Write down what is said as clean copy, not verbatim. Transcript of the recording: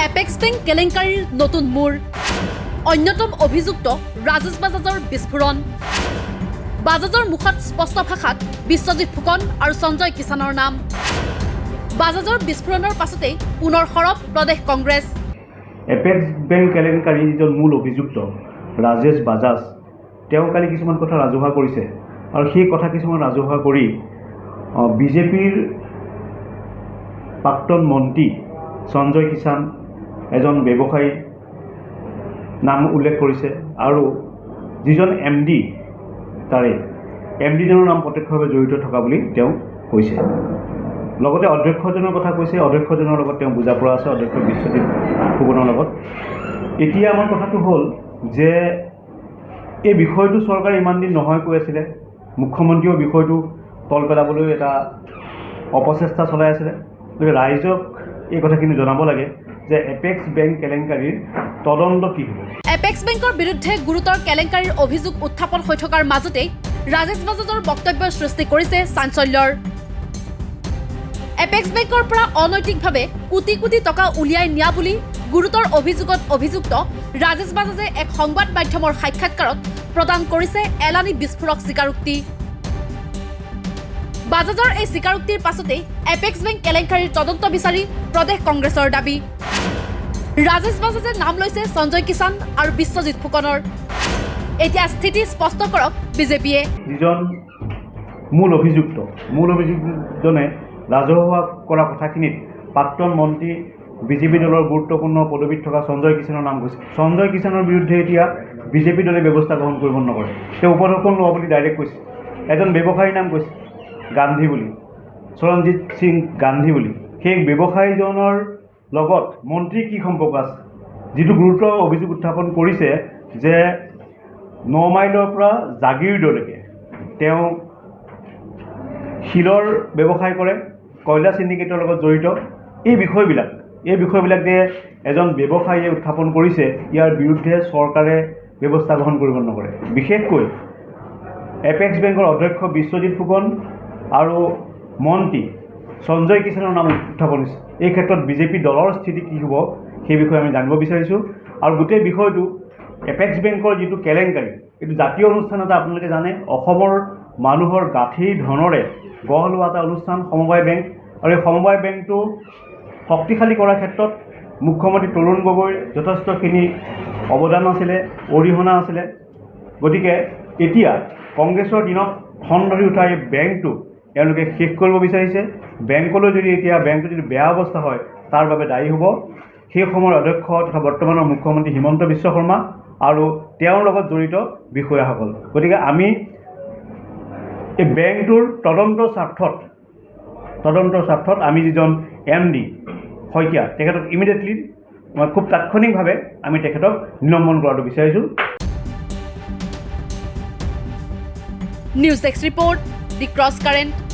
apex bank কেলেংকাৰীৰ নতুন মূৰ অন্যতম অভিযুক্ত ৰাজেশ বাজাজৰ বিস্ফোৰণ বাজাজৰ মুখত স্পষ্ট ভাষাত বিশ্বজিৎ ফুকন আৰু সঞ্জয় কিষাণৰ নাম বাজাজৰ বিস্ফোৰণৰ পাছতেই পুনৰ সৰব প্ৰদেশ কংগ্ৰেছ এপেক্স বেংক কেলেংকাৰী যিজন মূল অভিযুক্ত ৰাজেশ বাজাজ তেওঁ কালি কিছুমান কথা ৰাজহুৱা কৰিছে আৰু সেই কথা কিছুমান ৰাজহুৱা কৰি বিজেপিৰ প্ৰাক্তন মন্ত্ৰী সঞ্জয় কিষাণ এজন ব্যৱসায়ী নাম উল্লেখ কৰিছে আৰু যিজন এমডি তাৰে এমডিজনৰ নাম প্ৰত্যক্ষভাৱে জড়িত থকা বুলি তেওঁ কৈছে লগতে অধ্যক্ষজনৰ কথা কৈছে অধ্যক্ষজনৰ লগত তেওঁ বুজা পৰা আছে অধ্যক্ষ বিশ্বজিৎ ফুকনৰ লগত এতিয়া আমাৰ কথাটো হ'ল যে এই বিষয়টো চৰকাৰে ইমান দিন নহয় কৈ আছিলে মুখ্যমন্ত্ৰীও বিষয়টো তল পেলাবলৈ এটা অপচেষ্টা চলাই আছিলে গতিকে ৰাইজক এই কথাখিনি জনাব লাগে যে এপেক্স বেংক কেলেংকাৰীৰ তদন্ত কি হ'ব এপেক্স বেংকৰ বিৰুদ্ধে গুৰুতৰ কেলেংকাৰীৰ অভিযোগ উত্থাপন হৈ থকাৰ মাজতেই ৰাজেশ বাজাজৰ বক্তব্যৰ সৃষ্টি কৰিছে চাঞ্চল্যৰ এপেক্স বেংকৰ পৰা অনৈতিকভাৱে কোটি কোটি টকা উলিয়াই নিয়া বুলি গুৰুতৰ অভিযোগত অভিযুক্ত ৰাজেশ বাজাজে এক সংবাদ মাধ্যমৰ সাক্ষাৎকাৰত প্ৰদান কৰিছে এলানি বিস্ফোৰক স্বীকাৰোক্তি বাজাজৰ এই স্বীকাৰোক্তিৰ পাছতেই এপেক্স বেংক কেলেংকাৰীৰ তদন্ত বিচাৰি প্ৰদেশ কংগ্ৰেছৰ দাবী ৰাজেশ বাজাজে নাম লৈছে সঞ্জয় কিষাণ আৰু বিশ্বজিৎ ফুকনৰ এতিয়া স্থিতি স্পষ্ট কৰক বিজেপিয়ে যিজন মূল অভিযুক্তজনে ৰাজহুৱা কৰা কথাখিনিত প্ৰাক্তন মন্ত্ৰী বিজেপি দলৰ গুৰুত্বপূৰ্ণ পদবীত থকা সঞ্জয় কিষাণৰ নাম কৈছে সঞ্জয় কিষাণৰ বিৰুদ্ধে এতিয়া বিজেপি দলে ব্যৱস্থা গ্ৰহণ কৰিব নকৰে তেওঁ উপঢৌকন লোৱা বুলি ডাইৰেক্ট কৈছে এজন ব্যৱসায়ীৰ নাম কৈছে গান্ধী বুলি চৰণজিৎ সিং গান্ধী বুলি সেই ব্যৱসায়ীজনৰ লগত মন্ত্ৰীৰ কি সম্পৰ্ক আছে যিটো গুৰুতৰ অভিযোগ উত্থাপন কৰিছে যে 9 মাইলৰ পৰা জাগিৰোডলৈকে তেওঁ শিলৰ ব্যৱসায় কৰে কয়লা চিণ্ডিকেটৰ লগত জড়িত এই বিষয়বিলাক যে এজন ব্যৱসায়ীয়ে উত্থাপন কৰিছে ইয়াৰ বিৰুদ্ধে চৰকাৰে ব্যৱস্থা গ্ৰহণ কৰিব নকৰে বিশেষকৈ এপেক্স বেংকৰ অধ্যক্ষ বিশ্বজিৎ ফুকন আৰু মন্ত্ৰী সঞ্জয় কিষাণৰ নাম উত্থাপন হৈছে এই ক্ষেত্ৰত বিজেপি দলৰ স্থিতি কি হ'ব সেই বিষয়ে আমি জানিব বিচাৰিছোঁ আৰু গোটেই বিষয়টো এপেক্স বেংকৰ যিটো কেলেংকাৰী এইটো জাতীয় অনুষ্ঠান এটা আপোনালোকে জানে অসমৰ মানুহৰ গাঁঠিৰ ধনেৰে গঢ় লোৱা এটা অনুষ্ঠান সমবায় বেংক আৰু এই সমবায় বেংকটো শক্তিশালী কৰাৰ ক্ষেত্ৰত মুখ্যমন্ত্ৰী তৰুণ গগৈৰ যথেষ্টখিনি অৱদান আছিলে অৰিহণা আছিলে গতিকে এতিয়া কংগ্ৰেছৰ দিনত খন ধৰি উঠা এই বেংকটো এওঁলোকে শেষ কৰিব বিচাৰিছে বেংকলৈ যদি এতিয়া বেংকটো যদি বেয়া অৱস্থা হয় তাৰ বাবে দায়ী হ'ব সেই সময়ৰ অধ্যক্ষ তথা বৰ্তমানৰ মুখ্যমন্ত্ৰী হিমন্ত বিশ্ব শৰ্মা আৰু তেওঁৰ লগত জড়িত বিষয়াসকল গতিকে আমি এই বেংকটোৰ তদন্তৰ স্বাৰ্থত আমি যিজন এমডি শইকীয়া তেখেতক ইমিডিয়েটলি খুব তাৎক্ষণিকভাৱে আমি তেখেতক নিলম্বন কৰাটো বিচাৰিছোঁ নিউজ ডেস্ক ৰিপৰ্ট দি ক্ৰছ কাৰেণ্ট